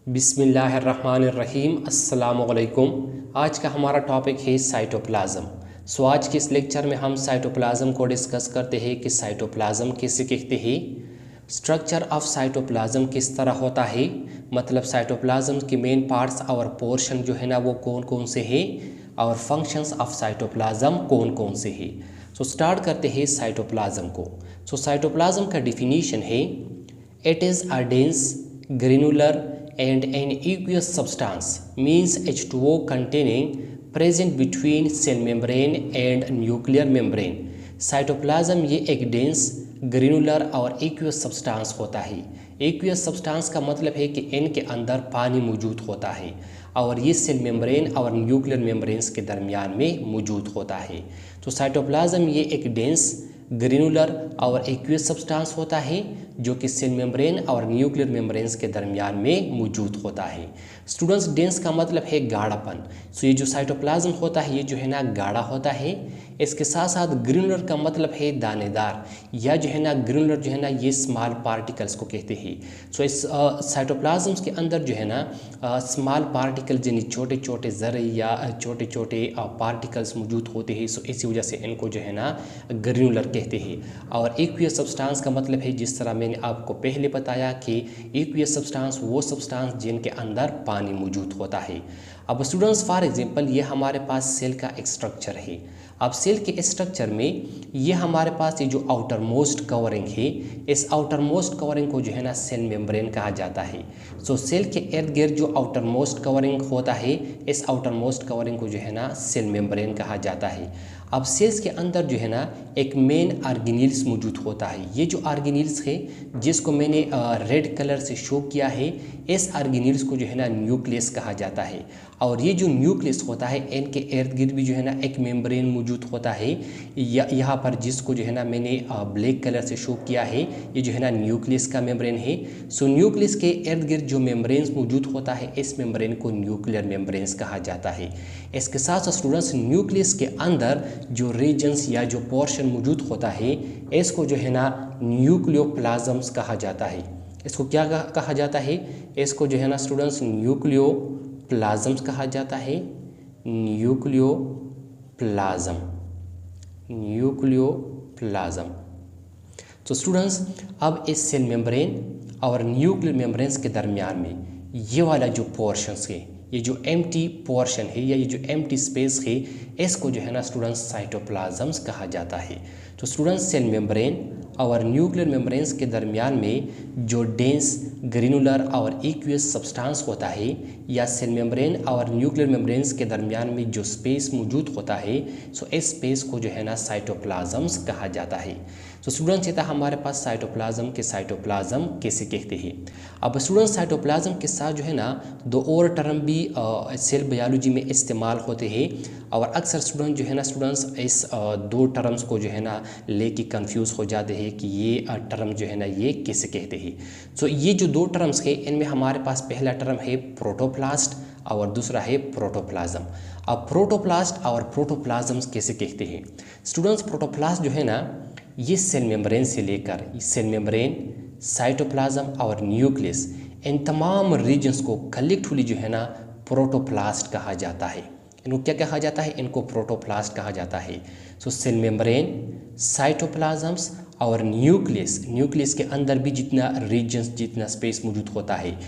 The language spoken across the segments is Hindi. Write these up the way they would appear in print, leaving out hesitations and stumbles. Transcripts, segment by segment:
बिस्मिल्लाहिर्रहमानिर्रहीम अस्सलामुअलैकुम। आज का हमारा टॉपिक है साइटोप्लाज्म। आज के इस लेक्चर में हम साइटोप्लाज्म को डिस्कस करते हैं कि साइटोप्लाज्म किसे कहते हैं, स्ट्रक्चर ऑफ साइटोप्लाज्म किस तरह होता है, मतलब साइटोप्लाज्म के मेन पार्ट्स और पोर्शन जो है ना वो कौन कौन से हैं और फंक्शंस ऑफ साइटोप्लाज्म कौन कौन से हैं। स्टार्ट करते हैं साइटोप्लाज्म को। साइटोप्लाज्म का डिफिनीशन है, it is a dense granular and an aqueous substance means H2O containing present between cell membrane and nuclear membrane। Cytoplasm ये एक डेंस ग्रेनुलर और एक्वियस सब्सटेंस होता है। एक्वियस सब्सटेंस का मतलब है कि इनके अंदर पानी मौजूद होता है और ये सेल मेम्ब्रेन और न्यूक्लियर मेम्ब्रेन्स के दरमियान में मौजूद होता है। तो साइटोप्लाज्म ये एक डेंस ग्रेनुलर और एक्वियस सब्सटेंस होता है जो कि सेल मेम्ब्रेन और न्यूक्लियर मेम्ब्रेन्स के दरमियान में मौजूद होता है। स्टूडेंट्स, डेंस का मतलब है गाढ़ापन। ये जो साइटोप्लाज्म होता है ये जो है ना गाढ़ा होता है। इसके साथ साथ ग्रेनुलर का मतलब है दानेदार, या जो है ना ग्रेनुलर जो है ना ये स्मॉल पार्टिकल्स को कहते हैं। इस साइटोप्लाज्म्स के अंदर जो है ना स्मॉल पार्टिकल यानी छोटे छोटे ज़रे या छोटे छोटे पार्टिकल्स मौजूद होते हैं। इसी वजह से इनको जो है ना ग्रेनुलर कहते हैं। और एक्वियस सब्सटेंस का मतलब है, जिस तरह मैंने आपको पहले बताया कि एक्वियस सब्सटेंस वो सब्सटेंस जिनके अंदर पानी मौजूद होता है। अब स्टूडेंट्स, फॉर एग्जांपल ये हमारे पास सेल का एक स्ट्रक्चर है। अब सेल के स्ट्रक्चर में ये हमारे पास ये जो आउटर मोस्ट कवरिंग है, इस आउटर मोस्ट कवरिंग को जो है ना सेल मेम्ब्रेन कहा जाता है। सेल के इर्द गिर्द जो आउटर मोस्ट कवरिंग होता है, इस आउटर मोस्ट कवरिंग को जो है ना सेल मेम्ब्रेन कहा जाता है। अब सेल्स के अंदर जो है ना एक मेन ऑर्गेनेल्स मौजूद होता है। ये जो ऑर्गेनेल्स है जिसको मैंने रेड कलर से शो किया है, इस ऑर्गेनेल्स को जो है ना न्यूक्लियस कहा जाता है। और ये जो न्यूक्लियस होता है इनके इर्द गिर्द भी जो है ना एक मेम्ब्रेन मौजूद होता है। यहाँ पर जिसको जो है ना मैंने ब्लैक कलर से शो किया है, ये जो है ना न्यूक्लियस का मेम्ब्रेन है। न्यूक्लियस के इर्द गिर्द जो मेम्ब्रेन्स मौजूद होता है, इस मेम्ब्रेन को न्यूक्लियर मेम्ब्रेन्स कहा जाता है। इसके साथ साथ स्टूडेंट्स, न्यूक्लियस के अंदर जो रीजन्स या जो पोर्शन मौजूद होता है, इसको जो है ना न्यूक्लियोप्लाज्म्स कहा जाता है। इसको क्या कहा जाता है? इसको जो है ना स्टूडेंट्स न्यूक्लियोप्लाज्म्स कहा जाता है। न्यूक्लियोप्लाज्म। तो स्टूडेंट्स, अब इस सेल मेम्ब्रेन और न्यूक्लियर मेम्ब्रेन्स के दरमियान में ये वाला जो पोर्शंस है, ये जो एम्प्टी पोर्शन है या ये जो एम्प्टी स्पेस है, इसको जो है ना स्टूडेंट्स साइटोप्लाज्म्स कहा जाता है। तो स्टूडेंट्स, सेल मेम्ब्रेन और न्यूक्लियर मेम्ब्रेन्स के दरमियान में जो डेंस ग्रेनुलर और एक्वियस सब्सटेंस होता है, या सेल मेम्ब्रेन और न्यूक्लियर मेम्ब्रेन्स के दरमियान में जो स्पेस मौजूद होता है, इस स्पेस को जो है ना साइटोप्लाज्म्स कहा जाता है। स्टूडेंट्स, ये था हमारे पास साइटोप्लाज्म के साइटोप्लाज्म कैसे कहते हैं। अब स्टूडेंट्स, साइटोप्लाज्म के साथ जो है ना दो और टर्म भी सेल बायोलॉजी में इस्तेमाल होते हैं। और अक्सर स्टूडेंट जो है ना स्टूडेंट्स इस दो टर्म्स को जो है ना लेके कंफ्यूज हो जाते हैं कि ये टर्म जो है ना ये किसे कहते हैं। ये जो दो टर्म्स है इनमें हमारे पास पहला टर्म है प्रोटोप्लास्ट और दूसरा है प्रोटोप्लाज्म। अब प्रोटोप्लास्ट और प्रोटोप्लाज्म कैसे कहते हैं? स्टूडेंट्स, प्रोटोप्लास्ट जो है ना ये सेल मेम्ब्रेन से लेकर सेल मेम्ब्रेन, साइटोप्लाज्म और न्यूक्लियस, इन तमाम रीजन्स को कलेक्टिवली जो है ना प्रोटोप्लास्ट कहा जाता है। इनको क्या कहा जाता है? इनको प्रोटोप्लास्ट कहा जाता है। सेल मेम्ब्रेन, साइटोप्लाज्म्स और न्यूक्लियस के अंदर भी जितना रीजन्स, जितना स्पेस मौजूद होता है,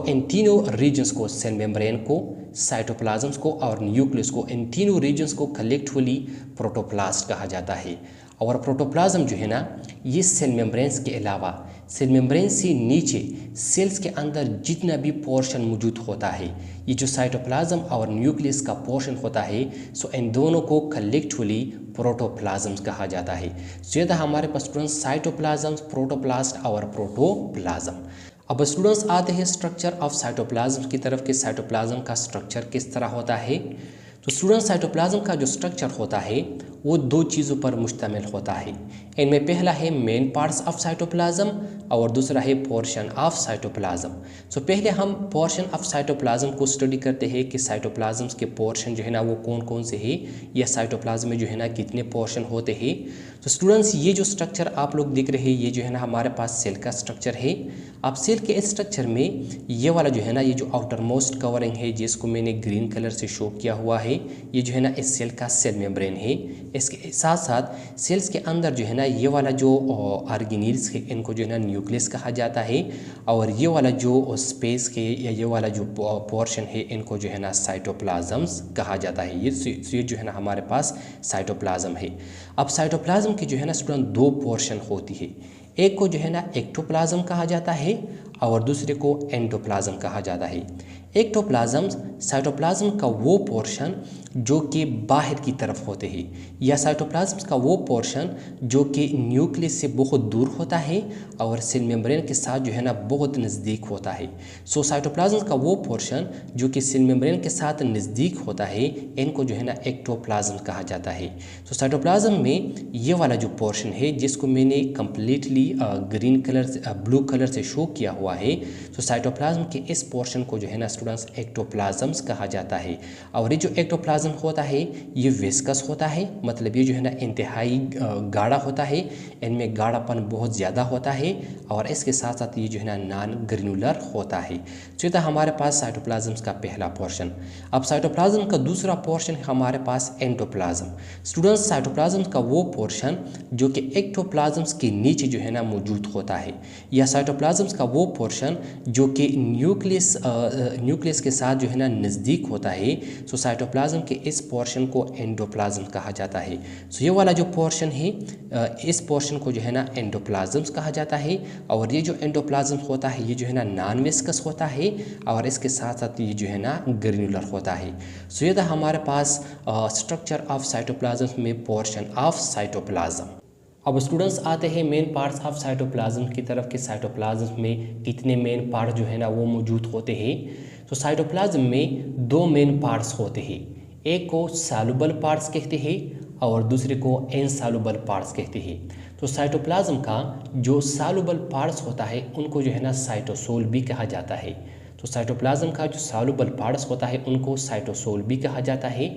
इन तीनों रीजन्स को, सेल मेम्ब्रेन को, साइटोप्लाज्म्स को और न्यूक्लियस को, इन तीनों रीजन्स को कलेक्टिवली प्रोटोप्लास्ट कहा जाता है। और प्रोटोप्लाज्म जो है ना ये सेल मेम्ब्रेन्स के अलावा सेल मेम्ब्रेन से नीचे सेल्स के अंदर जितना भी पोर्शन मौजूद होता है, ये जो साइटोप्लाज्म और न्यूक्लियस का पोर्शन होता है, इन दोनों को कलेक्टिवली प्रोटोप्लाज्म्स कहा जाता है। ये था हमारे पास स्टूडेंट्स साइटोप्लाज्म्स, प्रोटोप्लास्ट और प्रोटोप्लाज्म। अब स्टूडेंट्स आते हैं स्ट्रक्चर ऑफ साइटोप्लाज्म की तरफ कि साइटोप्लाज्म का स्ट्रक्चर किस तरह होता है। तो स्टूडेंट, साइटोप्लाज्म का जो स्ट्रक्चर होता है वो दो चीज़ों पर मुश्तमिल होता है। इनमें पहला है मेन पार्ट्स ऑफ साइटोप्लाज्म और दूसरा है पोर्शन ऑफ साइटोप्लाज्म। पहले हम पोर्शन ऑफ साइटोप्लाज्म को स्टडी करते हैं कि साइटोप्लाज्म के पोर्शन जो है ना वो कौन कौन से हैं, या साइटोप्लाज्म में जो है ना कितने पोर्शन होते हैं। तो स्टूडेंट्स ये जो स्ट्रक्चर आप लोग देख रहे हैं ये जो है ना हमारे पास सेल का स्ट्रक्चर है। अब सेल के स्ट्रक्चर में ये वाला जो है ना ये जो आउटर मोस्ट कवरिंग है जिसको मैंने ग्रीन कलर से शो किया हुआ है ये जो है ना इस सेल का सेल मेम्ब्रेन है। इसके साथ साथ सेल्स के अंदर जो है ना ये वाला जो ऑर्गेनील्स है इनको जो है ना न्यूक्लियस कहा जाता है और ये वाला जो स्पेस के या ये वाला जो पोर्शन है इनको जो है ना साइटोप्लाज्म्स कहा जाता है। ये जो है ना हमारे पास साइटोप्लाज्म है। अब साइटोप्लाज्म की जो है ना स्टूडेंट दो पोर्शन होती है, एक को जो है ना एक्टोप्लाज्म कहा जाता है और दूसरे को एंडोप्लाज्म कहा जाता है। एक्टोप्लाज्म साइटोप्लाज्म का वो पोर्शन जो कि बाहर की तरफ होते हैं या साइटोप्लाज्म का वो पोर्शन जो कि न्यूक्लियस से बहुत दूर होता है और सेल मेम्ब्रेन के साथ जो है ना बहुत नज़दीक होता है। सो साइटोप्लाज्म का वो पोर्शन जो कि सेल मेम्ब्रेन के साथ नज़दीक होता है इनको जो है ना एक्टोप्लाज्म कहा जाता है। तो साइटोप्लाज्म में ये वाला जो पोर्शन है जिसको मैंने कम्प्लीटली ग्रीन कलर से ब्लू कलर से शो किया हुआ है, तो साइटोप्लाज्म के इस पोर्शन को जो है ना स्टूडेंट्स एक्टोप्लाज्म्स कहा जाता है। और ये जो एक्टोप्लाज्म होता है ये विस्कस होता है, मतलब ये जो है ना इंतहाई गाढ़ा होता है, इनमें गाढ़ापन बहुत ज़्यादा होता है और इसके साथ साथ ये जो है ना नॉन ग्रेनुलर होता है। तो ये था हमारे पास साइटोप्लाज्म्स का पहला पोर्शन। अब साइटोप्लाज्म का दूसरा पोर्शन है हमारे पास एंडोप्लाज्म। स्टूडेंट्स साइटोप्लाज्म का वो पोर्शन जो कि एक्टोप्लाज्म्स के नीचे जो है ना मौजूद होता है या साइटोप्लाज्म्स का वो पोर्शन जो कि न्यूक्लियस के साथ जो है ना नज़दीक होता है। सो साइटोप्लाज्म के इस पोर्शन को एंडोप्लाज्म कहा जाता है। सो ये वाला जो पोर्शन है इस पोर्शन को जो है ना एंडोप्लाज्म्स कहा जाता है और ये जो एंडोप्लाज्म होता है ये जो है ना नॉन विस्कस होता है और इसके साथ साथ ये जो है ना ग्रेनुलर होता है। सो ये था हमारे पास स्ट्रक्चर ऑफ साइटोप्लाज्म में पोर्शन ऑफ साइटोप्लाज्म। अब स्टूडेंट्स आते हैं मेन पार्ट्स ऑफ साइटोप्लाज्म की तरफ कि साइटोप्लाज्म में कितने मेन पार्ट जो है ना वो मौजूद होते हैं। तो साइटोप्लाज्म में दो मेन पार्ट्स होते हैं, एक को सॉल्युबल पार्ट्स कहते हैं और दूसरे को इनसॉल्युबल पार्ट्स कहते हैं। तो साइटोप्लाज्म का जो सॉल्युबल पार्ट्स होता है उनको जो है ना साइटोसोल भी कहा जाता है। तो साइटोप्लाज्म का जो सॉल्युबल पार्ट्स होता है उनको साइटोसोल भी कहा जाता है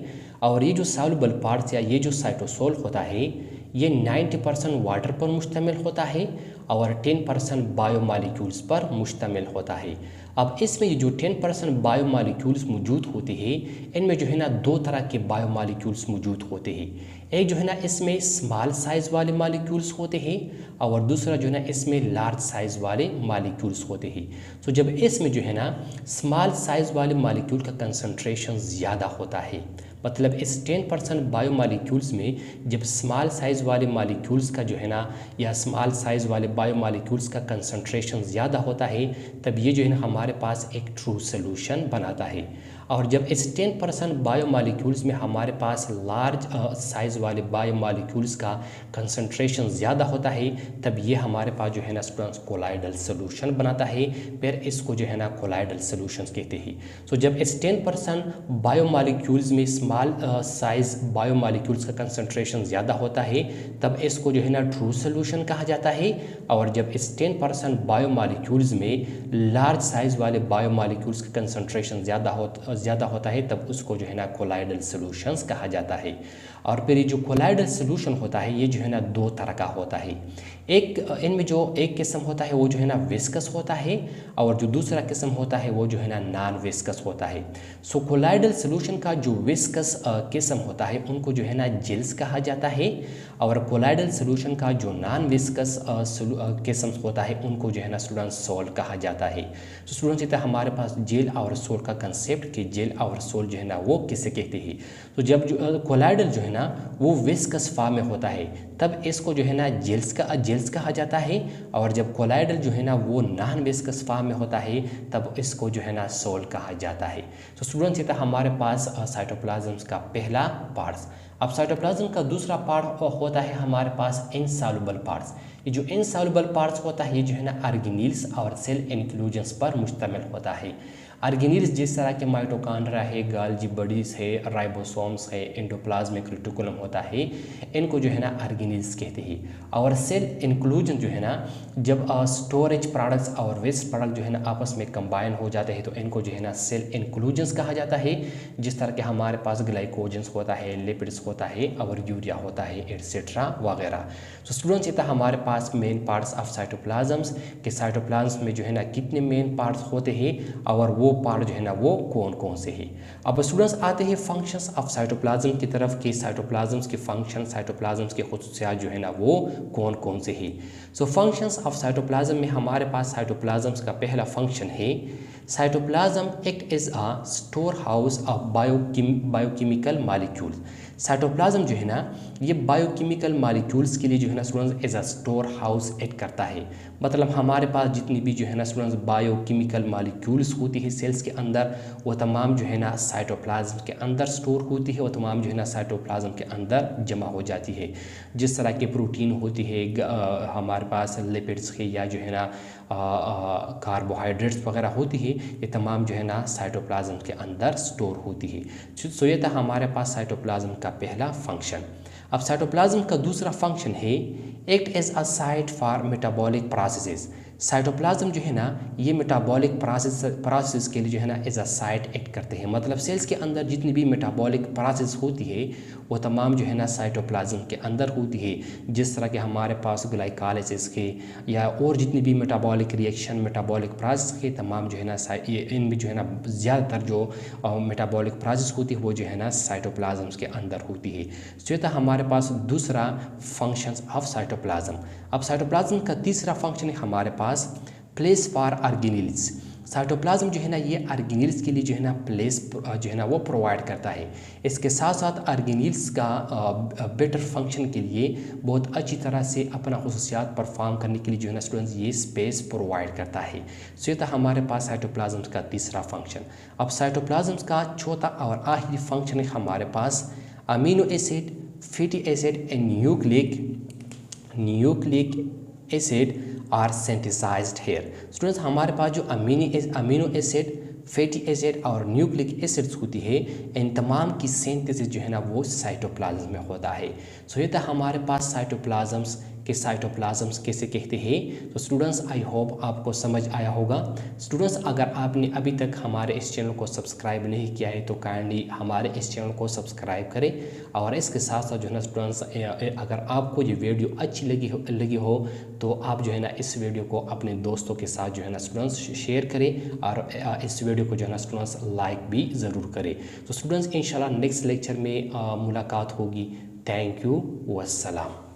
और ये जो सॉल्युबल पार्ट्स या ये जो साइटोसोल होता है ये 90% वाटर पर मुश्तमिल होता है और 10% बायोमॉलिक्यूल्स पर मुश्तमिल होता है। अब इसमें जो 10% बायोमॉलिक्यूल्स मौजूद होते हैं इनमें जो है ना दो तरह के बायोमॉलिक्यूल्स मौजूद होते हैं। एक जो है ना इसमें स्मॉल साइज़ वाले मॉलिक्यूल्स होते हैं और दूसरा जो है ना इसमें लार्ज साइज़ वाले मॉलिक्यूल्स होते हैं। तो जब इसमें जो है ना स्मॉल साइज़ वाले मॉलिक्यूल का कंसंट्रेशन ज़्यादा होता है, मतलब इस 10% बायोमॉलिक्यूल्स में जब स्मॉल साइज़ वाले मॉलिक्यूल्स का जो है ना या स्मॉल साइज़ वाले बायोमॉलिक्यूल्स का कंसंट्रेशन ज़्यादा होता है तब ये जो है ना हमारे पास एक ट्रू सोल्यूशन बनाता है। और जब इस 10% बायोमॉलिक्यूल्स में हमारे पास लार्ज साइज़ वाले बायोमॉलिक्यूल्स का कंसंट्रेशन ज़्यादा होता है तब ये हमारे पास जो है ना स्टूडेंट्स कोलाइडल सोल्यूशन बनाता है, फिर इसको जो है ना कोलाइडल सोल्यूशंस कहते हैं। तो जब इस 10% बायोमॉलिक्यूल्स में स्मॉल साइज़ बायोमॉलिक्यूल्स का कंसंट्रेशन ज़्यादा होता है तब इसको जो है ना ट्रू सोल्यूशन कहा जाता है और जब इस 10% बायोमॉलिक्यूल्स में लार्ज साइज़ वाले बायोमॉलिक्यूल्स का कंसंट्रेशन ज़्यादा होता है तब उसको जो है ना कोलाइडल सोल्यूशंस कहा जाता है। और फिर ये जो कोलाइडल सोल्यूशन होता है ये जो है ना दो तरह का होता है। एक इनमें जो एक किस्म होता है वो जो है ना विस्कस होता है और जो दूसरा किस्म होता है वो जो है ना नॉन विस्कस होता है। सो कोलाइडल सोल्यूशन का जो विस्कस किस्म होता है उनको जो है ना जेल्स कहा जाता है और कोलाइडल सोल्यूशन का जो नॉन विस्कस किस्म होता है उनको जो है ना स्टूडेंट सोल कहा जाता है। तो स्टूडेंट्स इतना हमारे पास जेल और सोल का कंसेप्ट कि जेल और सोल जो है ना वो किसे कहते हैं। तो जब जो कोलाइडल जो है ना वो विस्कस फॉर्म में होता है तब इसको जो है ना जेल्स कहा जाता है और जब कोलाइडल जो है ना वो नॉन विस्कस फॉर्म में होता है तब इसको जो है ना सोल कहा जाता है। तो स्टूडेंट्स ये था हमारे पास साइटोप्लाज्म का पहला पार्ट्स। अब साइटोप्लाज्म का दूसरा पार्ट होता है हमारे पास इनसॉल्युबल पार्ट्स। ये जो इनसॉल्युबल पार्ट्स होता है ये जो है ना ऑर्गेनील्स और सेल इंक्लूजन्स पर मुश्तमिल होता है। ऑर्गेनील्स जिस तरह के माइटोकॉन्ड्रिया है, गोल्गी बॉडीज़ है, राइबोसोम्स है, एंडोप्लाज्मिक रेटिकुलम होता है, इनको जो है ना ऑर्गेनील्स कहते हैं। और सेल इंक्लूजन जो है ना जब स्टोरेज प्रोडक्ट्स और वेस्ट प्रोडक्ट जो है ना आपस में कंबाइन हो जाते हैं तो इनको जो है ना सेल इंक्लूजन्स कहा जाता है। जिस तरह के हमारे पास ग्लाइकोजन्स होता है, लिपिड्स होता है और यूरिया होता है एटसेट्रा वगैरह। तो स्टूडेंट्स ये था हमारे पास मेन पार्ट्स ऑफ साइटोप्लाज्म्स के साइटोप्लाज्म में जो है ना कितने मेन पार्ट्स होते हैं और वो पार्ट जो है ना वो कौन कौन से हैं। अब स्टूडेंट्स आते हैं फंक्शंस ऑफ साइटोप्लाज्म की तरफ कि साइटोप्लाज्म्स के फंक्शन, साइटोप्लाज्म्स के खुसूसियात जो है ना वो कौन कौन से हैं। सो फंक्शंस ऑफ साइटोप्लाज्म में हमारे पास साइटोप्लाज्म्स का पहला फंक्शन है cytoplasm act as a store house of biochemical molecules. Cytoplasm जो है ना ये बायोकेमिकल मॉलिक्यूल्स के लिए जो है ना students as a store house act करता है। मतलब हमारे पास जितनी भी जो है ना स्टूडेंट्स बायोकेमिकल मॉलिक्यूल्स होती है सेल्स के अंदर वो तमाम जो है ना साइटोप्लाज्म के अंदर स्टोर होती है, वो तमाम जो है ना साइटोप्लाज्म के अंदर जमा हो जाती है। जिस तरह के प्रोटीन होती है हमारे पास लिपिड्स के या जो है ना कार्बोहाइड्रेट्स वगैरह होती है, ये तमाम जो है ना साइटोप्लाज्म के अंदर स्टोर होती है। सो ये था हमारे पास साइटोप्लाज्म का पहला फंक्शन। अब साइटोप्लाज्म का दूसरा फंक्शन है act as a site for metabolic processes. Cytoplasm जो है ना ये मेटाबॉलिक प्रोसेस के लिए जो है ना एज अ साइट एक्ट करते हैं। मतलब सेल्स के अंदर जितनी भी मेटाबॉलिक प्रोसेस होती है वो तमाम जो है ना साइटोप्लाज्म के अंदर होती है। जिस तरह के हमारे पास ग्लाइकोलाइसिस के या और जितनी भी मेटाबॉलिक रिएक्शन, मेटाबॉलिक प्रोसेस के तमाम जो है ना इनमें जो है ना ज़्यादातर जो मेटाबॉलिक प्रोसेस होती है वो जो है ना साइटोप्लाज्म्स के अंदर होती है। तो ये था हमारे पास दूसरा फंक्शंस ऑफ साइटोप्लाज्म। अब साइटोप्लाज्म का तीसरा फंक्शन है हमारे पास प्लेस फॉर ऑर्गेनील्स। साइटोप्लाज्म जो है ना ये ऑर्गेनील्स के लिए जो है ना प्लेस जो है ना वो प्रोवाइड करता है। इसके साथ साथ ऑर्गेनील्स का बेटर फंक्शन के लिए बहुत अच्छी तरह से अपना खुसूसियात परफॉर्म करने के लिए जो है ना स्टूडेंट्स ये स्पेस प्रोवाइड करता है। सो ये था हमारे पास साइटोप्लाज्म का तीसरा फंक्शन। अब साइटोप्लाज्म का चौथा और आखिरी फंक्शन है हमारे पास amino acid, fatty acid and nucleic acid are synthesized here. Students हमारे पास जो अमीनो एसिड, फैटी एसिड और न्यूक्लिक एसिड्स होती है इन तमाम की सिंथेसिस जो है ना वो साइटोप्लाज्म में होता है। सो ये था हमारे पास साइटोप्लाज्म्स के साइटोप्लाज्म्स कैसे कहते हैं। तो स्टूडेंट्स आई होप आपको समझ आया होगा। स्टूडेंट्स अगर आपने अभी तक हमारे इस चैनल को सब्सक्राइब नहीं किया है तो काइंडली हमारे इस चैनल को सब्सक्राइब करें। और इसके साथ साथ जो है ना स्टूडेंट्स अगर आपको ये वीडियो अच्छी लगी हो तो आप जो है ना इस वीडियो को अपने दोस्तों के साथ जो है ना स्टूडेंट्स शेयर करें और इस वीडियो को जो है ना स्टूडेंट्स लाइक भी ज़रूर करें। तो स्टूडेंट्स इंशाल्लाह नेक्स्ट लेक्चर में मुलाकात होगी। Thank you, वस्सलाम।